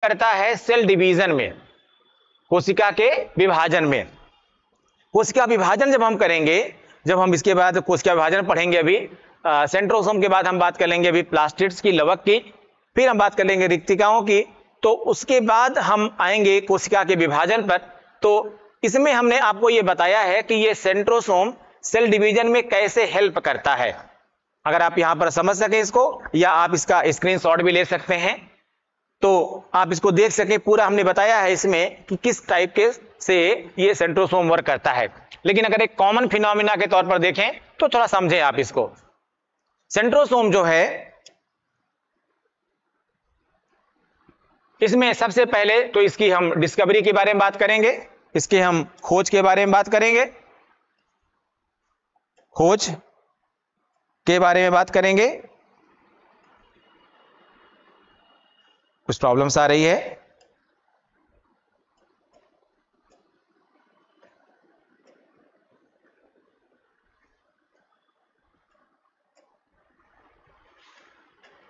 करता है cell division में, कोशिका के विभाजन में। कोशिका विभाजन जब हम करेंगे, जब हम इसके बाद कोशिका विभाजन पढ़ेंगे, अभी सेंट्रोसोम के बाद हम बात कर लेंगे अभी प्लास्टिड्स की, लवक की, फिर हम बात कर लेंगे रिक्तिकाओं की, तो उसके बाद हम आएंगे कोशिका के विभाजन पर। तो इसमें हमने आपको यह बताया है कि यह सेंट्रोसोम सेल डिवीजन में कैसे हेल्प करता है। अगर आप यहां पर समझ सके इसको, या आप इसका स्क्रीनशॉट भी ले सकते हैं तो आप इसको देख सके। पूरा हमने बताया है इसमें कि किस टाइप के से ये सेंट्रोसोम वर्क करता है। लेकिन अगर एक कॉमन फिनोमिना के तौर पर देखें तो थोड़ा समझें आप इसको। सेंट्रोसोम जो है, इसमें सबसे पहले तो इसकी हम डिस्कवरी के बारे में बात करेंगे, इसके हम खोज के बारे में बात करेंगे, खोज के बारे में बात करेंगे। कुछ प्रॉब्लम्स आ रही है,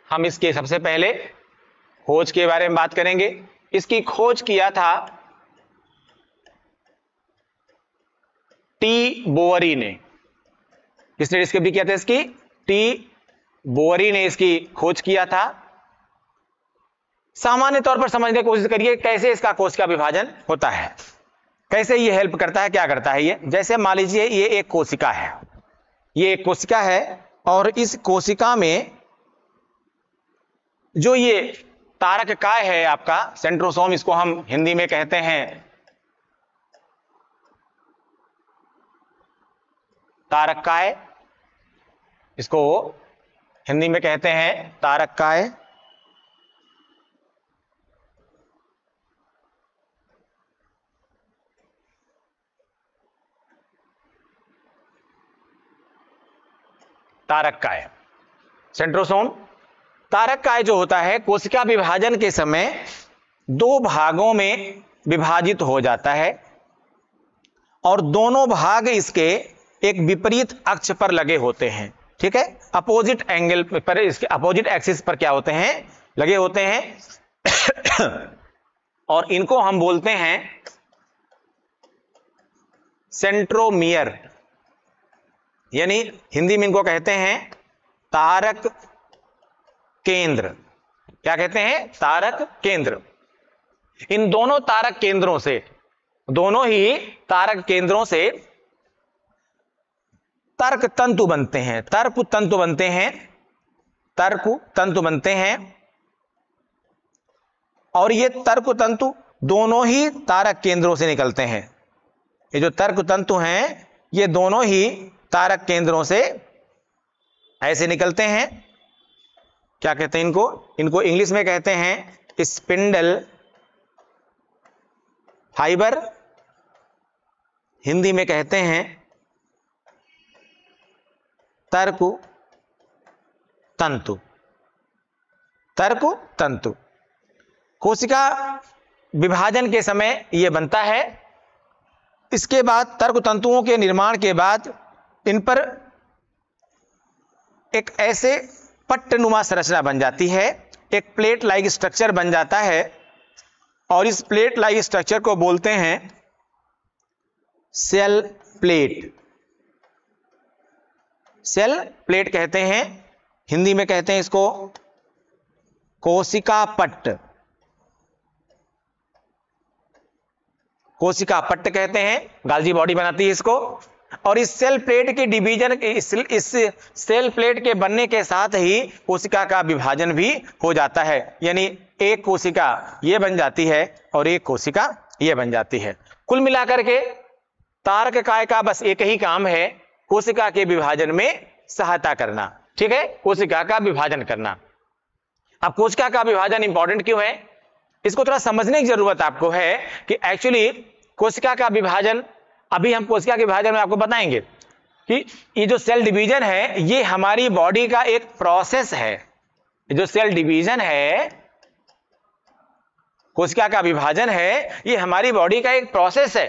हम इसके सबसे पहले खोज के बारे में बात करेंगे। इसकी खोज किया था टी बोवरी ने। किसने डिस्कवरी किया था इसकी? टी बोवरी ने इसकी खोज किया था। सामान्य तौर पर समझने की कोशिश करिए कैसे इसका कोशिका विभाजन होता है, कैसे ये हेल्प करता है, क्या करता है ये। जैसे मान लीजिए ये एक कोशिका है, ये एक कोशिका है, और इस कोशिका में जो ये तारक काय है आपका सेंट्रोसोम, इसको हम हिंदी में कहते हैं तारक काय, इसको हिंदी में कहते हैं तारक काय। तारक काय, सेंट्रोसोम। तारक काय जो होता है कोशिका विभाजन के समय दो भागों में विभाजित हो जाता है, और दोनों भाग इसके एक विपरीत अक्ष पर लगे होते हैं, ठीक है, अपोजिट एंगल पर, इसके अपोजिट एक्सिस पर क्या होते हैं, लगे होते हैं। और इनको हम बोलते हैं सेंट्रोमियर, यानी हिंदी में इनको कहते हैं तारक केंद्र। क्या कहते हैं? तारक केंद्र। इन दोनों तारक केंद्रों से, दोनों ही तारक केंद्रों से तर्क तंतु बनते हैं, तर्क तंतु बनते हैं, तर्क तंतु बनते हैं। और ये तर्क तंतु दोनों ही तारक केंद्रों से निकलते हैं। ये जो तर्क तंतु हैं ये दोनों ही तारक केंद्रों से ऐसे निकलते हैं। क्या कहते हैं इनको? इनको इंग्लिश में कहते हैं स्पिंडल फाइबर, हिंदी में कहते हैं तर्क तंतु। तर्क तंतु कोशिका विभाजन के समय यह बनता है। इसके बाद तर्क तंतुओं के निर्माण के बाद इन पर एक ऐसे पट्टनुमा संरचना बन जाती है, एक प्लेट लाइक स्ट्रक्चर बन जाता है, और इस प्लेट लाइक स्ट्रक्चर को बोलते हैं सेल प्लेट। सेल प्लेट कहते हैं, हिंदी में कहते हैं इसको कोशिका पट्ट। कोशिका पट्ट कहते हैं, गाल्जी बॉडी बनाती है इसको। और इस सेल प्लेट के डिवीजन, इस सेल प्लेट के बनने के साथ ही कोशिका का विभाजन भी हो जाता है, यानी एक कोशिका ये बन जाती है और एक कोशिका ये बन जाती है। कुल मिलाकर के तारक काय का बस एक ही काम है, कोशिका के विभाजन में सहायता करना, ठीक है, कोशिका का विभाजन करना। अब कोशिका का विभाजन इंपॉर्टेंट क्यों है, इसको थोड़ा समझने की जरूरत आपको है कि एक्चुअली कोशिका का विभाजन, अभी हम कोशिका के विभाजन में आपको बताएंगे कि ये जो सेल डिवीजन है ये हमारी बॉडी का एक प्रोसेस है। जो सेल डिवीजन है, कोशिका का विभाजन है, ये हमारी बॉडी का एक प्रोसेस है।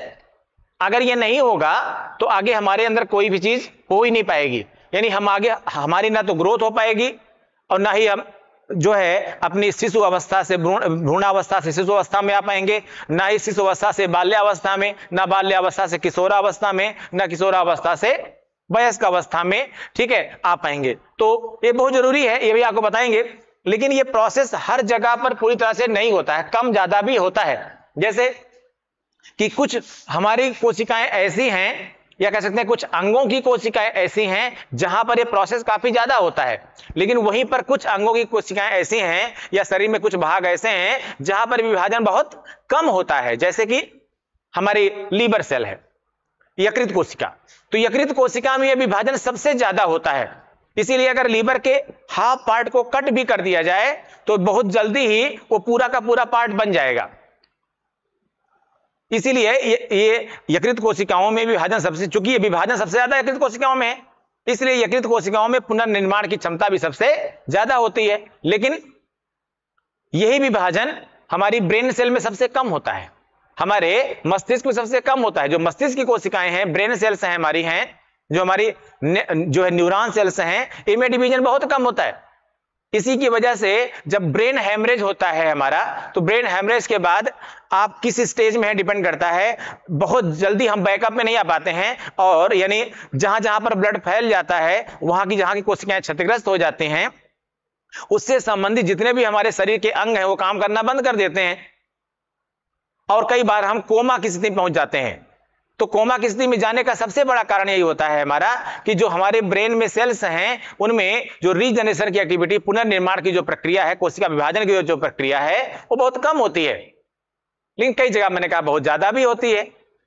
अगर ये नहीं होगा तो आगे हमारे अंदर कोई भी चीज हो ही नहीं पाएगी, यानी हम आगे, हमारी ना तो ग्रोथ हो पाएगी और ना ही हम जो है अपनी शिशु अवस्था से भ्रूणावस्था से शिशु अवस्था में आ पाएंगे, ना ही शिशु अवस्था से बाल्यावस्था में, ना बाल्यावस्था से किशोरावस्था में, ना किशोरावस्था से वयस्क अवस्था में, ठीक है, आ पाएंगे। तो ये बहुत जरूरी है, ये भी आपको बताएंगे। लेकिन ये प्रोसेस हर जगह पर पूरी तरह से नहीं होता है, कम ज्यादा भी होता है। जैसे कि कुछ हमारी कोशिकाएं ऐसी हैं, या कह सकते हैं कुछ अंगों की कोशिकाएं ऐसी हैं जहां पर ये प्रोसेस काफी ज्यादा होता है, लेकिन वहीं पर कुछ अंगों की कोशिकाएं ऐसी हैं या शरीर में कुछ भाग ऐसे हैं जहां पर विभाजन बहुत कम होता है। जैसे कि हमारी लीवर सेल है, यकृत कोशिका, तो यकृत कोशिका में यह विभाजन सबसे ज्यादा होता है। इसीलिए अगर लीवर के हाफ पार्ट को कट भी कर दिया जाए तो बहुत जल्दी ही वो पूरा का पूरा पार्ट बन जाएगा। इसीलिए ये यकृत कोशिकाओं में विभाजन सबसे, चूंकि ये विभाजन सबसे ज्यादा यकृत कोशिकाओं में है, इसलिए यकृत कोशिकाओं में पुनर्निर्माण की क्षमता भी सबसे ज्यादा होती है। लेकिन यही विभाजन हमारी ब्रेन सेल में सबसे कम होता है, हमारे मस्तिष्क में सबसे कम होता है। जो मस्तिष्क की कोशिकाएं हैं, ब्रेन सेल्स हैं हमारी, हैं जो हमारी जो है न्यूरॉन सेल्स हैं, इनमें डिवीजन बहुत कम होता है। इसी की वजह से जब ब्रेन हैमरेज होता है हमारा, तो ब्रेन हैमरेज के बाद आप किस स्टेज में है डिपेंड करता है, बहुत जल्दी हम बैकअप में नहीं आ पाते हैं, और यानी जहां जहां पर ब्लड फैल जाता है वहां की कोशिकाएं क्षतिग्रस्त हो जाती हैं, उससे संबंधित जितने भी हमारे शरीर के अंग हैं वो काम करना बंद कर देते हैं, और कई बार हम कोमा की स्थिति में पहुंच जाते हैं। तो कोमा की स्थिति में जाने का सबसे बड़ा कारण यही होता है हमारा कि जो हमारे ब्रेन में सेल्स हैं उनमें जो रीजनरेशन की एक्टिविटी, पुनर्निर्माण की जो प्रक्रिया है, कोशिका विभाजन की जो प्रक्रिया है वो बहुत कम होती है। लेकिन कई जगह मैंने कहा बहुत ज्यादा भी होती है।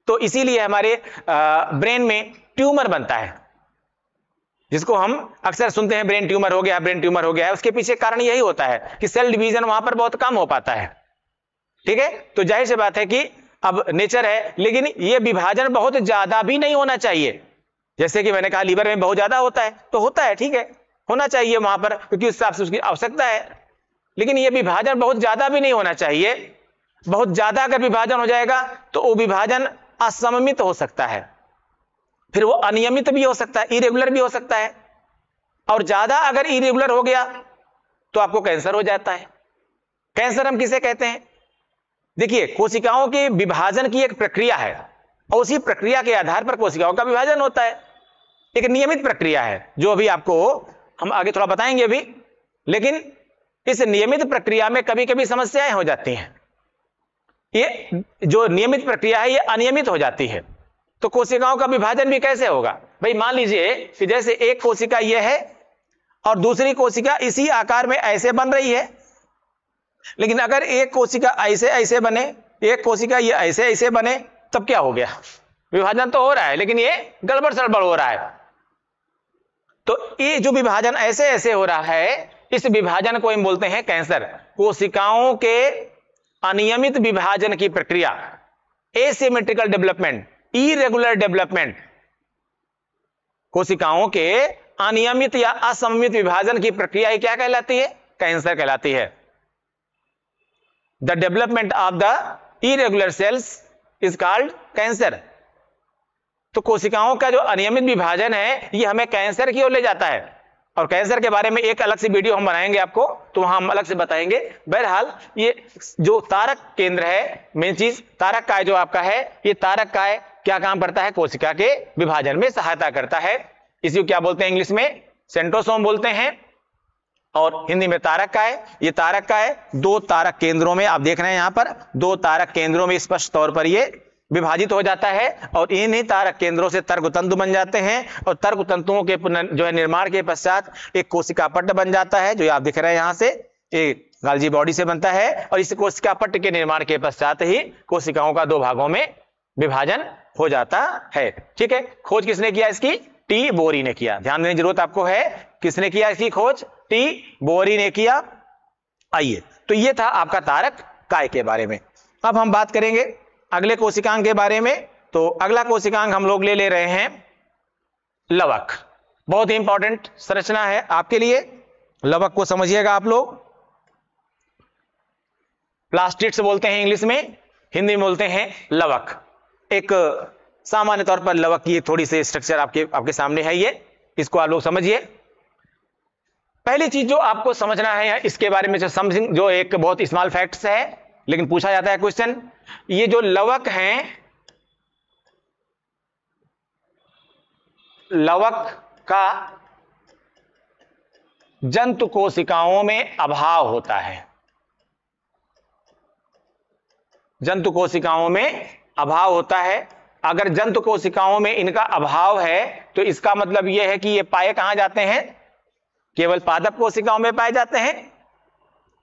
तो इसीलिए हमारे ब्रेन में ट्यूमर बनता है, जिसको हम अक्सर सुनते हैं ब्रेन ट्यूमर हो गया, ब्रेन ट्यूमर हो गया है। उसके पीछे कारण यही होता है कि सेल डिवीजन वहां पर बहुत कम हो पाता है। ठीक है, तो जाहिर सी बात है कि अब नेचर है, लेकिन यह विभाजन बहुत ज्यादा भी नहीं होना चाहिए। जैसे कि मैंने कहा लीवर में बहुत ज्यादा होता है, तो होता है, ठीक है, होना चाहिए वहां पर, क्योंकि उस हिसाब से उसकी आवश्यकता है। लेकिन यह विभाजन बहुत ज्यादा भी नहीं होना चाहिए। बहुत ज्यादा अगर विभाजन हो जाएगा तो वो विभाजन असममित हो सकता है, फिर वो अनियमित भी हो सकता है, इरेगुलर भी हो सकता है। और ज्यादा अगर इरेगुलर हो गया तो आपको कैंसर हो जाता है। कैंसर हम किसे कहते हैं? देखिए, कोशिकाओं के विभाजन की एक प्रक्रिया है, और उसी प्रक्रिया के आधार पर कोशिकाओं का विभाजन होता है। एक नियमित प्रक्रिया है जो अभी आपको हम आगे थोड़ा बताएंगे अभी। लेकिन इस नियमित प्रक्रिया में कभी कभी समस्याएं हो जाती हैं। ये जो नियमित प्रक्रिया है ये अनियमित हो जाती है, तो कोशिकाओं का विभाजन भी कैसे होगा? भाई मान लीजिए कि जैसे एक कोशिका ये है और दूसरी कोशिका इसी आकार में ऐसे बन रही है, लेकिन अगर एक कोशिका ऐसे ऐसे बने, एक कोशिका ये ऐसे ऐसे बने, तब क्या हो गया? विभाजन तो हो रहा है लेकिन ये गड़बड़ सड़बड़ हो रहा है। तो ये जो विभाजन ऐसे ऐसे हो रहा है, इस विभाजन को हम बोलते हैं कैंसर। कोशिकाओं के अनियमित विभाजन की प्रक्रिया, एसिमेट्रिकल डेवलपमेंट, इरेगुलर डेवलपमेंट, कोशिकाओं के अनियमित या असममित विभाजन की प्रक्रिया क्या कहलाती है? कैंसर कहलाती है। The development of the irregular cells is called cancer. तो कोशिकाओं का जो अनियमित विभाजन है ये हमें कैंसर की ओर ले जाता है, और कैंसर के बारे में एक अलग से वीडियो हम बनाएंगे आपको, तो वहां हम अलग से बताएंगे। बहरहाल ये जो तारक केंद्र है, मेन चीज तारक काय जो आपका है, ये तारक काय क्या काम करता है? कोशिका के विभाजन में सहायता करता है। इसी को क्या बोलते हैं? इंग्लिश में सेंट्रोसोम बोलते हैं, और हिंदी में तारक काय। ये तारक काय दो तारक केंद्रों में, आप देख रहे हैं यहां पर दो तारक केंद्रों में स्पष्ट तौर पर ये विभाजित हो जाता है, और इन्हीं तारक केंद्रों से तर्क तंतु बन जाते हैं, और तर्क तंतुओं के जो है निर्माण के पश्चात एक कोशिका पट्ट बन जाता है, जो आप दिख रहे हैं यहां से, एक गाल्जी बॉडी से बनता है। और इस कोशिका पट्ट के निर्माण के पश्चात ही कोशिकाओं का दो भागों में विभाजन हो जाता है। ठीक है, खोज किसने किया इसकी? टी बोरी ने किया। ध्यान देने की जरूरत आपको है, किसने किया इसकी खोज? टी बोरी ने किया। आइए, तो ये था आपका तारक काय के बारे में। अब हम बात करेंगे अगले कोशिकांग के बारे में। तो अगला कोशिकांग हम लोग ले रहे हैं लवक। बहुत ही इंपॉर्टेंट संरचना है आपके लिए, लवक को समझिएगा आप लोग। प्लास्टिड्स बोलते हैं इंग्लिश में, हिंदी में बोलते हैं लवक। एक सामान्य तौर पर लवक की थोड़ी सी स्ट्रक्चर आपके सामने है, ये इसको आप लोग समझिए। पहली चीज जो आपको समझना है इसके बारे में, समथिंग जो एक बहुत स्मॉल फैक्ट्स है लेकिन पूछा जाता है क्वेश्चन, ये जो लवक हैं, लवक का जंतु कोशिकाओं में अभाव होता है। जंतु कोशिकाओं में अभाव होता है। अगर जंतु कोशिकाओं में इनका अभाव है तो इसका मतलब यह है कि ये पाए कहां जाते हैं, केवल पादप कोशिकाओं में पाए जाते हैं।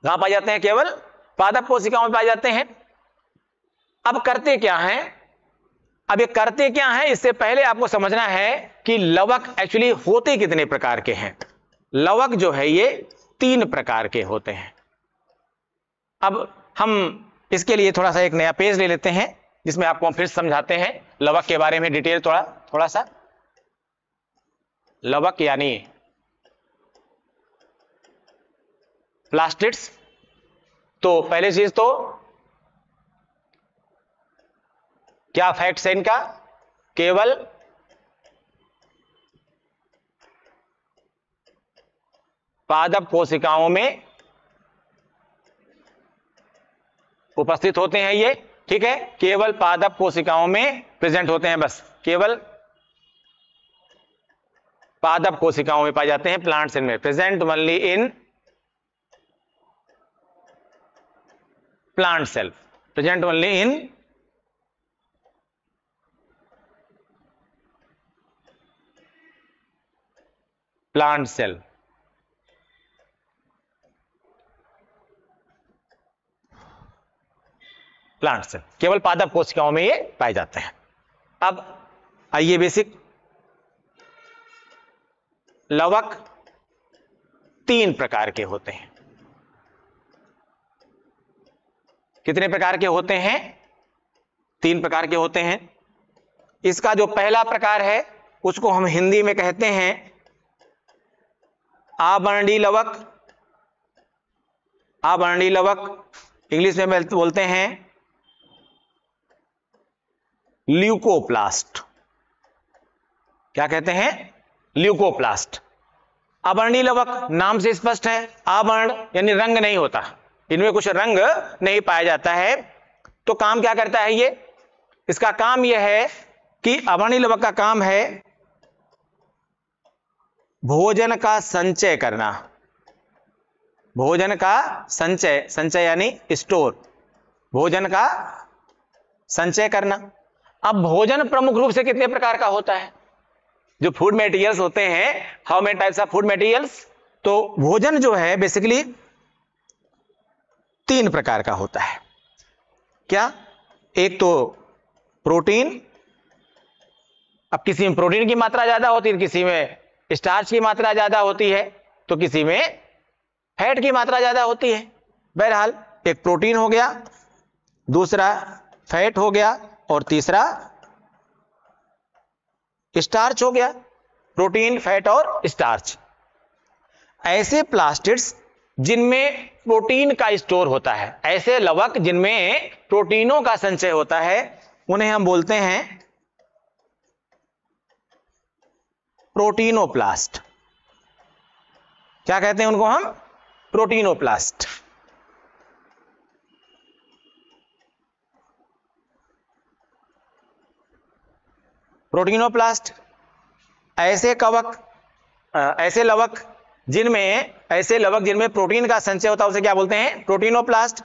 कहां पाए जाते हैं? केवल पादप कोशिकाओं में पाए जाते हैं। अब करते क्या हैं? अब ये करते क्या हैं, इससे पहले आपको समझना है कि लवक एक्चुअली होते कितने प्रकार के हैं। लवक जो है ये 3 प्रकार के होते हैं। अब हम इसके लिए थोड़ा सा एक नया पेज ले लेते हैं जिसमें आपको हम फिर समझाते हैं लवक के बारे में डिटेल थोड़ा सा। लवक यानी प्लास्टिड्स। तो पहले चीज तो क्या फैक्ट्स है इनका? केवल पादप कोशिकाओं में उपस्थित होते हैं ये, ठीक है। केवल पादप कोशिकाओं में प्रेजेंट होते हैं, बस केवल पादप कोशिकाओं में पाए जाते हैं। प्लांट्स में present only in plant cell, present only in plant cell. Plant cell केवल पादप कोशिकाओं में ये पाए जाते हैं। अब आइए बेसिक, लवक 3 प्रकार के होते हैं। कितने प्रकार के होते हैं? 3 प्रकार के होते हैं। इसका जो पहला प्रकार है उसको हम हिंदी में कहते हैं आवर्णी लवक। आवर्णी लवक इंग्लिश में बोलते हैं ल्यूकोप्लास्ट। क्या कहते हैं? ल्यूकोप्लास्ट। आवर्णी लवक नाम से स्पष्ट है, आवर्ण यानी रंग नहीं होता, इनमें कुछ रंग नहीं पाया जाता है। तो काम क्या करता है ये? इसका काम यह है कि आवर्णी लवक का काम है भोजन का संचय करना। भोजन का संचय, संचय यानी स्टोर, भोजन का संचय करना। अब भोजन प्रमुख रूप से कितने प्रकार का होता है? जो फूड मटेरियल्स होते हैं, how many types of food materials? तो भोजन जो है बेसिकली 3 प्रकार का होता है। क्या? एक तो प्रोटीन। अब किसी में प्रोटीन की मात्रा ज्यादा होती है, किसी में स्टार्च की मात्रा ज्यादा होती है, तो किसी में फैट की मात्रा ज्यादा होती है। बहरहाल एक प्रोटीन हो गया, दूसरा फैट हो गया और तीसरा स्टार्च हो गया। प्रोटीन, फैट और स्टार्च। ऐसे प्लास्टिड्स जिनमें प्रोटीन का स्टोर होता है, ऐसे लवक जिनमें प्रोटीनों का संचय होता है, उन्हें हम बोलते हैं प्रोटीनोप्लास्ट। क्या कहते हैं उनको हम? प्रोटीनोप्लास्ट। प्रोटीनोप्लास्ट ऐसे कवक, ऐसे लवक जिनमें प्रोटीन का संचय होता है उसे क्या बोलते हैं? प्रोटीनोप्लास्ट।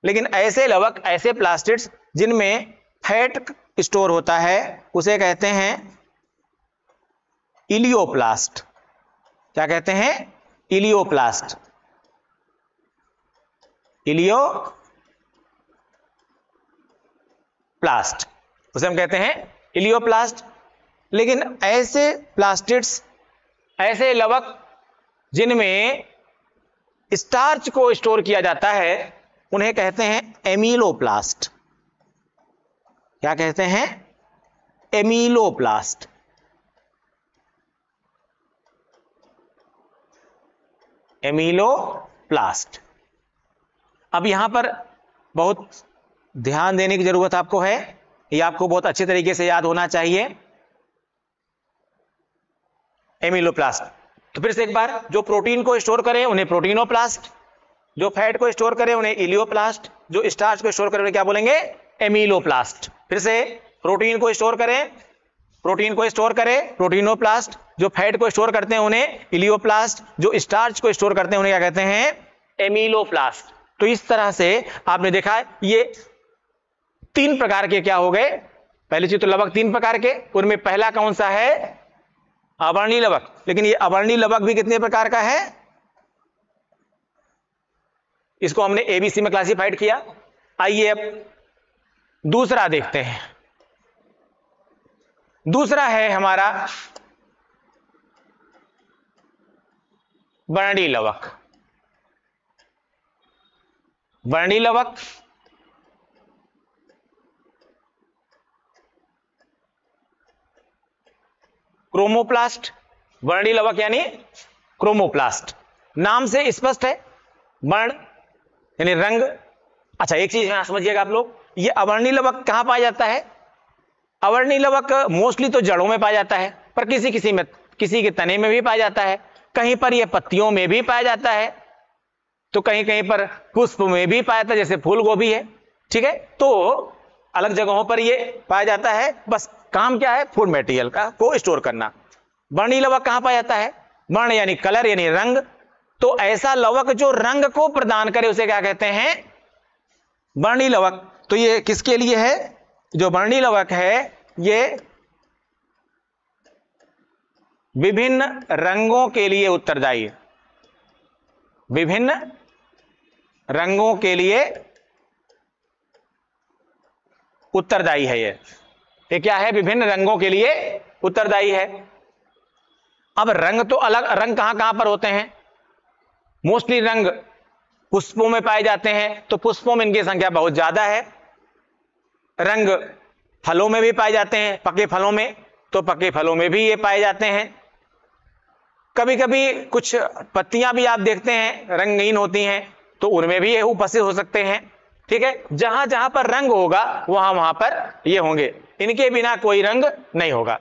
लेकिन ऐसे लवक, ऐसे प्लास्टिड्स जिनमें फैट स्टोर होता है उसे कहते हैं इलियोप्लास्ट। क्या कहते हैं? इलियोप्लास्ट। इलियोप्लास्ट उसे हम कहते हैं इलियोप्लास्ट। लेकिन ऐसे प्लास्टिड्स, ऐसे लवक जिनमें स्टार्च को स्टोर किया जाता है उन्हें कहते हैं एमीलोप्लास्ट। क्या कहते हैं? एमीलोप्लास्ट। एमीलोप्लास्ट। अब यहां पर बहुत ध्यान देने की जरूरत आपको है, ये आपको बहुत अच्छे तरीके से याद होना चाहिए। एमीलोप्लास्ट तो फिर से एक बार, जो प्रोटीन को स्टोर करें उन्हें प्रोटीनोप्लास्ट, जो फैट को स्टोर करें उन्हें इलियोप्लास्ट, जो स्टार्च को स्टोर करें उन्हें क्या बोलेंगे, एमिलोप्लास्ट। फिर से, प्रोटीन को स्टोर करें प्रोटीनोप्लास्ट, जो फैट को स्टोर करते हैं उन्हें इलियोप्लास्ट, जो स्टार्च को स्टोर करते हैं उन्हें क्या कहते हैं, एमिलोप्लास्ट। तो इस तरह से आपने देखा ये 3 प्रकार के क्या हो गए, पहली चीज तो लवक 3 प्रकार के, उनमें पहला कौन सा है, अवर्णीय लवक। लेकिन ये अवर्णीय लवक भी कितने प्रकार का है, इसको हमने एबीसी में क्लासिफाइड किया। आइए अब दूसरा देखते हैं। दूसरा है हमारा वर्णीय लवक। वर्णीय लवक क्रोमोप्लास्ट, वर्णीय लवक यानी क्रोमोप्लास्ट, नाम से स्पष्ट है, वर्ण यानी रंग। अच्छा एक चीज यहां समझिएगा आप लोग, ये अवर्णीय लवक कहां पाया जाता है, अवर्णीय लवक मोस्टली तो जड़ों में पाया जाता है, पर किसी के तने में भी पाया जाता है, कहीं पर यह पत्तियों में भी पाया जाता है, तो कहीं कहीं पर पुष्प में भी पाया जाता है, जैसे फूल गोभी है, ठीक है। तो अलग जगहों पर यह पाया जाता है, बस काम क्या है, फूड मटेरियल का को स्टोर करना। वर्णीय लवक कहां पाया जाता है, वर्ण यानी कलर यानी रंग, तो ऐसा लवक जो रंग को प्रदान करे उसे क्या कहते हैं, वर्णीय लवक। तो ये किसके लिए है, जो वर्णीय लवक है ये विभिन्न रंगों के लिए उत्तरदायी है, विभिन्न रंगों के लिए उत्तरदायी है। ये क्या है, विभिन्न रंगों के लिए उत्तरदायी है। अब रंग तो अलग, रंग कहां कहां पर होते हैं, मोस्टली रंग पुष्पों में पाए जाते हैं, तो पुष्पों में इनकी संख्या बहुत ज्यादा है। रंग फलों में भी पाए जाते हैं, पके फलों में, तो पके फलों में भी ये पाए जाते हैं। कभी कभी कुछ पत्तियां भी आप देखते हैं रंगहीन होती हैं, तो उनमें भी ये उपस्थित हो सकते हैं, ठीक है। जहां जहां पर रंग होगा वहां वहां पर ये होंगे, इनके बिना कोई रंग नहीं होगा।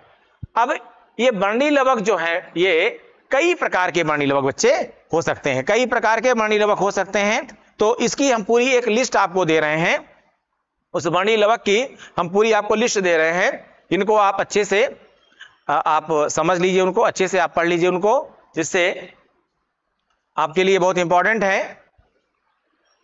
अब ये वर्णीय लवक जो है, ये कई प्रकार के वर्णीय लवक बच्चे हो सकते हैं, कई प्रकार के वर्णीय लवक हो सकते हैं। तो इसकी हम पूरी एक लिस्ट आपको दे रहे हैं, उस वर्णीय लवक की हम पूरी आपको लिस्ट दे रहे हैं। इनको आप अच्छे से आप समझ लीजिए, उनको अच्छे से आप पढ़ लीजिए उनको, जिससे आपके लिए बहुत इंपॉर्टेंट है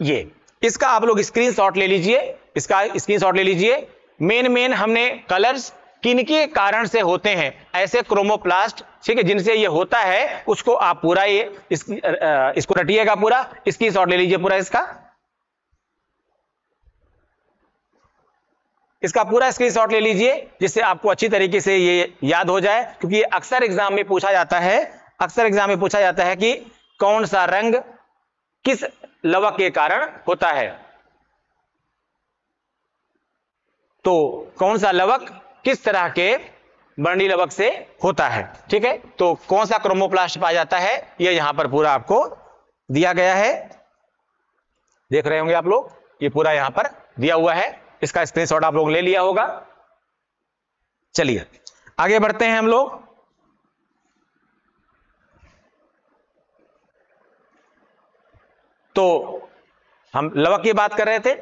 ये। इसका आप लोग स्क्रीनशॉट ले लीजिए, इसका स्क्रीनशॉट ले लीजिए। मेन हमने कलर्स किनके कारण से होते हैं, ऐसे क्रोमोप्लास्ट, ठीक है, जिनसे ये होता है, उसको आप पूरा ये इसको रटिएगा, पूरा स्क्रीनशॉट ले लीजिए, पूरा इसका पूरा स्क्रीनशॉट ले लीजिए, जिससे आपको अच्छी तरीके से ये याद हो जाए, क्योंकि ये अक्सर एग्जाम में पूछा जाता है, अक्सर एग्जाम में पूछा जाता है कि कौन सा रंग किस लवक के कारण होता है। तो कौन सा लवक किस तरह के वर्णीय लवक से होता है, ठीक है। तो कौन सा क्रोमोप्लास्ट पाया जाता है, ये यहां पर पूरा आपको दिया गया है, देख रहे होंगे आप लोग, ये पूरा यहां पर दिया हुआ है। इसका स्क्रीनशॉट आप लोग ले लिया होगा। चलिए आगे बढ़ते हैं हम लोग। तो हम लवक की बात कर रहे थे।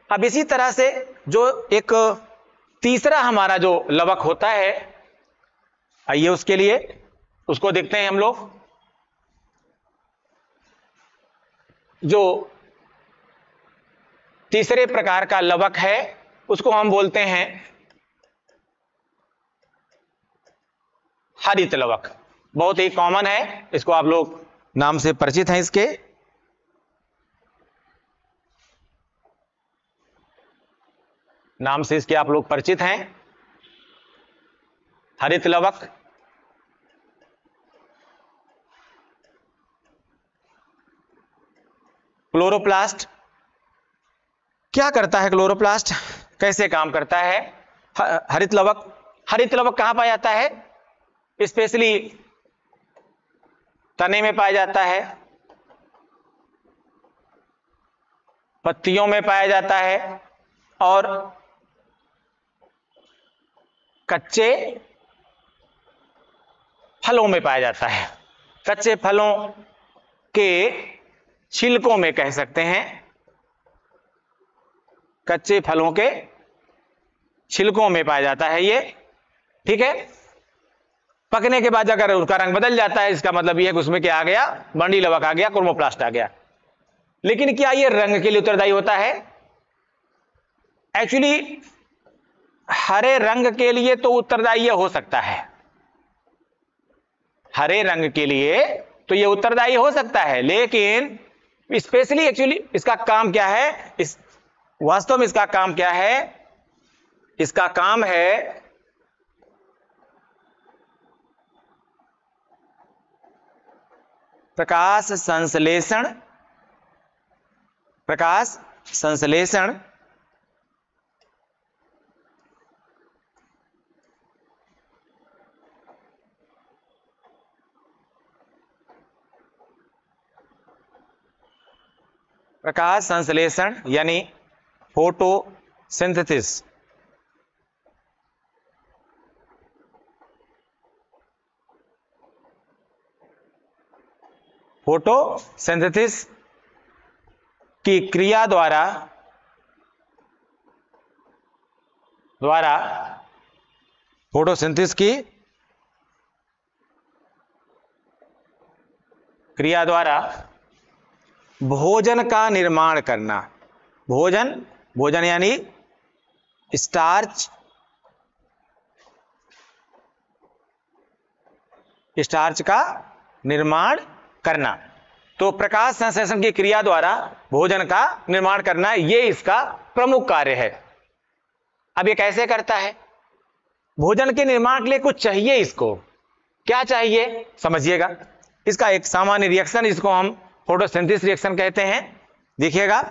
अब इसी तरह से जो एक तीसरा हमारा जो लवक होता है, आइए उसके लिए उसको देखते हैं हम लोग। जो तीसरे प्रकार का लवक है उसको हम बोलते हैं हरित लवक। बहुत ही कॉमन है, इसको आप लोग नाम से परिचित हैं, इसके नाम से इसके आप लोग परिचित हैं, हरित लवक। क्लोरोप्लास्ट क्या करता है, क्लोरोप्लास्ट कैसे काम करता है। हरित लवक कहां पाया जाता है, स्पेशली तने में पाया जाता है, पत्तियों में पाया जाता है, और कच्चे फलों में पाया जाता है। कच्चे फलों के छिलकों में कह सकते हैं, कच्चे फलों के छिलकों में पाया जाता है ये, ठीक है। पकने के बाद अगर उसका रंग बदल जाता है, इसका मतलब यह है कि उसमें क्या आ गया, बंडी लवक आ गया, क्रोमोप्लास्ट आ गया। लेकिन क्या ये रंग के लिए उत्तरदायी होता है? एक्चुअली हरे रंग के लिए तो उत्तरदायी हो सकता है, हरे रंग के लिए तो ये उत्तरदायी हो सकता है, लेकिन स्पेशली एक्चुअली इसका काम क्या है, इस वास्तव में इसका काम क्या है, इसका काम है प्रकाश संश्लेषण, प्रकाश संश्लेषण प्रकाश संश्लेषण यानी फोटोसिंथेसिस। फोटोसिंथेसिस की क्रिया द्वारा फोटोसिंथेसिस की क्रिया द्वारा भोजन का निर्माण करना। भोजन यानी स्टार्च, स्टार्च का निर्माण करना। तो प्रकाश संश्लेषण की क्रिया द्वारा भोजन का निर्माण करना, यह इसका प्रमुख कार्य है। अब ये कैसे करता है? भोजन के निर्माण के लिए कुछ चाहिए, इसको क्या चाहिए समझिएगा। इसका एक सामान्य रिएक्शन, इसको हम फोटोसिंथेसिस रिएक्शन कहते हैं। देखिएगा,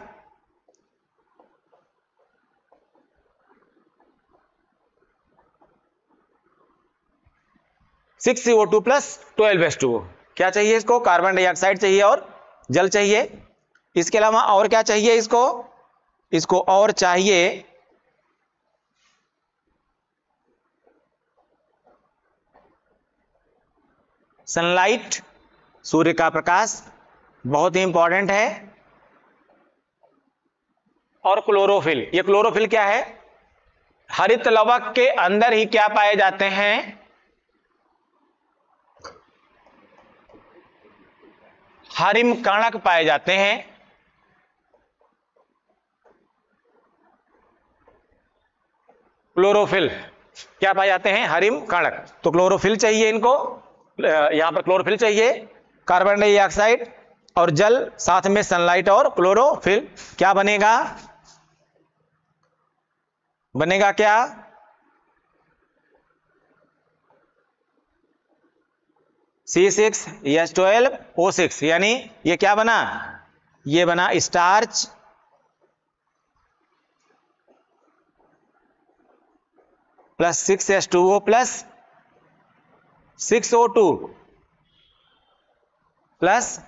(6CO2 + 12H2O) क्या चाहिए इसको? कार्बन डाइऑक्साइड चाहिए और जल चाहिए। इसके अलावा और क्या चाहिए इसको और चाहिए सनलाइट, सूर्य का प्रकाश बहुत ही इंपॉर्टेंट है, और क्लोरोफिल। ये क्लोरोफिल क्या है? हरित लवक के अंदर ही क्या पाए जाते हैं? हरिम कणक पाए जाते हैं। क्लोरोफिल क्या पाए जाते हैं? हरिम कणक। तो क्लोरोफिल चाहिए इनको, यहां पर क्लोरोफिल चाहिए, कार्बन डाइऑक्साइड और जल, साथ में सनलाइट और क्लोरोफिल। क्या बनेगा? बनेगा क्या? C6H12O6, यानी ये क्या बना? ये बना starch plus 6H2O plus 6O2 plus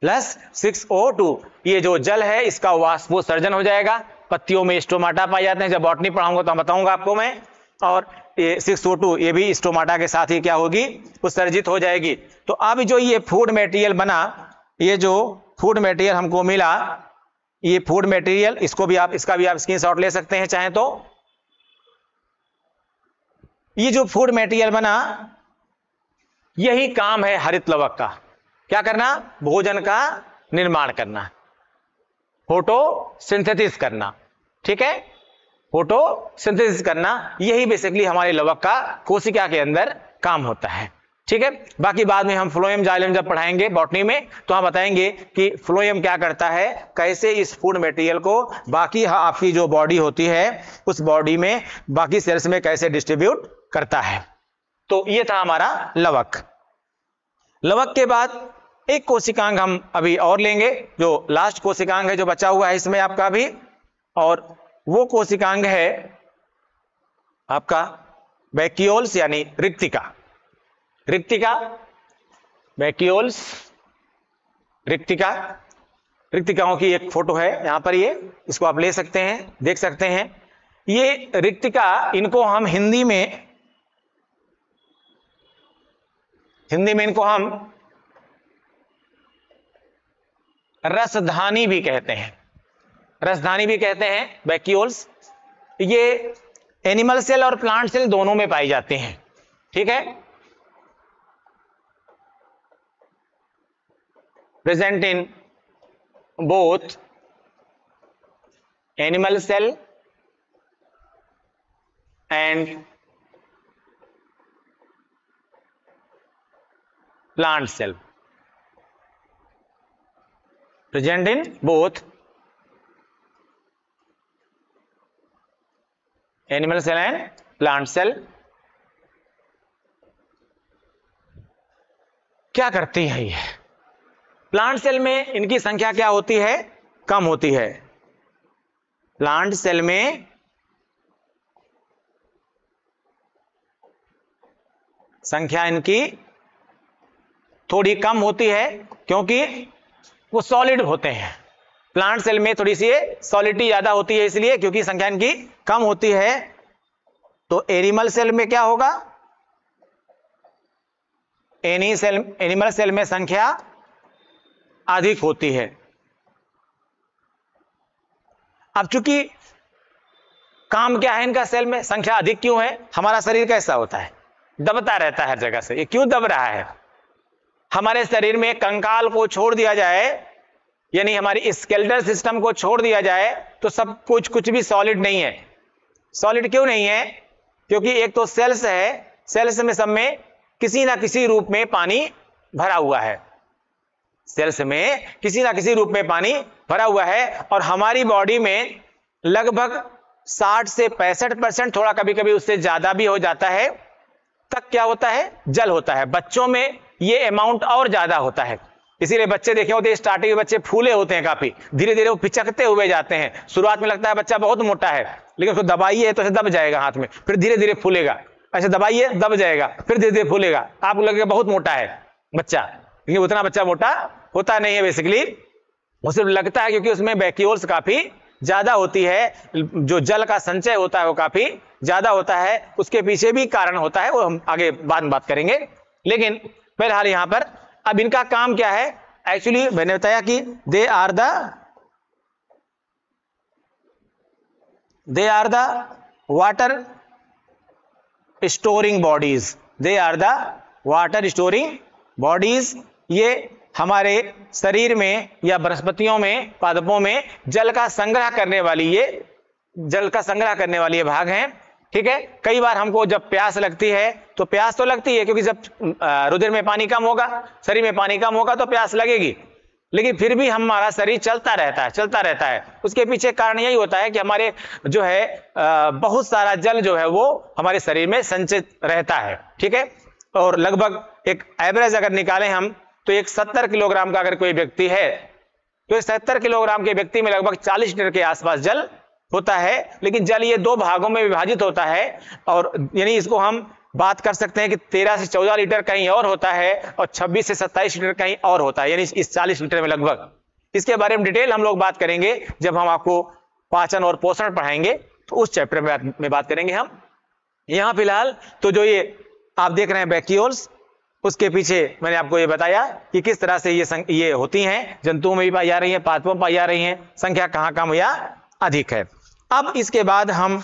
(6O2). ये जो जल है इसका वाष्पोत्सर्जन हो जाएगा। पत्तियों में स्टोमाटा पाए जाते हैं, जब बॉटनी पढ़ाऊंगा तो बताऊंगा आपको मैं। और ये 6O2 ये भी स्टोमाटा के साथ ही क्या होगी? उत्सर्जित हो जाएगी। तो अब जो ये फूड मटेरियल बना, ये जो फूड मटेरियल हमको मिला, ये फूड मटेरियल, इसका भी आप स्क्रीनशॉट ले सकते हैं चाहे तो। ये जो फूड मटेरियल बना, यही काम है हरित लवक का। क्या करना? भोजन का निर्माण करना, फोटोसिंथेसिस करना। ठीक है, फोटोसिंथेसिस करना, यही बेसिकली हमारे लवक का कोशिका के अंदर काम होता है। ठीक है, बाकी बाद में हम फ्लोएम जाइलम जब पढ़ाएंगे बॉटनी में, तो हम बताएंगे कि फ्लोएम क्या करता है, कैसे इस फूड मटेरियल को बाकी आपकी जो बॉडी होती है उस बॉडी में बाकी सेल्स में कैसे डिस्ट्रीब्यूट करता है। तो ये था हमारा लवक। लवक के बाद एक कोशिकांग हम अभी और लेंगे, जो लास्ट कोशिकांग है जो बचा हुआ है इसमें आपका भी, और वो कोशिकांग है आपका वैक्यूल्स यानी रिक्तिका। रिक्तिका, वैक्यूल्स, रिक्तिका। रिक्तिकाओं की एक फोटो है यहां पर, ये इसको आप ले सकते हैं, देख सकते हैं। ये रिक्तिका, इनको हम हिंदी में इनको हम रसधानी भी कहते हैं, रसधानी भी कहते हैं वैक्यूल्स। ये एनिमल सेल और प्लांट सेल दोनों में पाई जाते हैं, ठीक है। Present in both animal cell and plant cell, present in both animal cell and plant cell। क्या करती है ये? प्लांट सेल में इनकी संख्या क्या होती है? कम होती है। प्लांट सेल में संख्या इनकी थोड़ी कम होती है क्योंकि वो सॉलिड होते हैं। प्लांट सेल में थोड़ी सी सॉलिडिटी ज्यादा होती है, इसलिए क्योंकि संख्या इनकी कम होती है। तो एनिमल सेल में क्या होगा? एनिमल सेल में संख्या अधिक होती है। अब चूंकि काम क्या है इनका, सेल में संख्या अधिक क्यों है? हमारा शरीर कैसा होता है? दबता रहता है हर जगह से। ये क्यों दब रहा है? हमारे शरीर में कंकाल को छोड़ दिया जाए, यानी हमारी स्केलेटल सिस्टम को छोड़ दिया जाए, तो सब कुछ भी सॉलिड नहीं है। सॉलिड क्यों नहीं है? क्योंकि एक तो सेल्स है, सेल्स में सब में किसी ना किसी रूप में पानी भरा हुआ है। सेल्स में किसी ना किसी रूप में पानी भरा हुआ है, और हमारी बॉडी में लगभग 60 से 65%, थोड़ा कभी कभी उससे ज्यादा भी हो जाता है, तक क्या होता है? जल होता है। बच्चों में ये अमाउंट और ज्यादा होता है, इसीलिए बच्चे देखे होते हैं स्टार्टिंग में बच्चे फूले होते हैं काफी, धीरे धीरे वो पिचकते हुए जाते हैं। शुरुआत में लगता है बच्चा बहुत मोटा है, लेकिन उसको दबाइए तो ऐसे दब जाएगा हाथ में, फिर धीरे धीरे फूलेगा। ऐसे दबाइए दब जाएगा, फिर धीरे धीरे फूलेगा। आपको लगेगा बहुत मोटा है बच्चा, लेकिन उतना बच्चा मोटा होता नहीं है। बेसिकली वो सिर्फ लगता है क्योंकि उसमें वैक्यूल्स काफी ज्यादा होती है, जो जल का संचय होता है वो काफी ज्यादा होता है। उसके पीछे भी कारण होता है, वो हम आगे बाद में बात करेंगे। लेकिन फिलहाल यहां पर अब इनका काम क्या है? एक्चुअली मैंने बताया कि they are the water storing bodies. They are the water storing bodies. ये हमारे शरीर में या वनस्पतियों में, पादपों में जल का संग्रह करने वाली ये भाग हैं, ठीक है। कई बार हमको जब प्यास लगती है, तो प्यास तो लगती है क्योंकि जब रुधिर में पानी कम होगा, शरीर में पानी कम होगा तो प्यास लगेगी, लेकिन फिर भी हमारा शरीर चलता रहता है। उसके पीछे कारण यही होता है कि हमारे जो है बहुत सारा जल जो है वो हमारे शरीर में संचित रहता है, ठीक है। और लगभग एक एवरेज अगर निकालें हम, तो एक 70 किलोग्राम का अगर कोई व्यक्ति है, तो 70 किलोग्राम के व्यक्ति में लगभग 40 लीटर के आसपास जल होता है। लेकिन जल ये दो भागों में विभाजित होता है, और यानी इसको हम बात कर सकते हैं कि 13 से 14 लीटर कहीं और होता है, और 26 से 27 लीटर कहीं और होता है, यानी इस 40 लीटर में लगभग। इसके बारे में डिटेल हम लोग बात करेंगे जब हम आपको पाचन और पोषण पढ़ाएंगे, तो उस चैप्टर में बात करेंगे हम। यहां फिलहाल तो जो ये आप देख रहे हैं वैक्यूल्स, उसके पीछे मैंने आपको ये बताया कि किस तरह से ये होती हैं, जंतुओं में भी पाई जा रही हैं, पादपों में पाई जा रही हैं, संख्या कहां कम या अधिक है। अब इसके बाद हम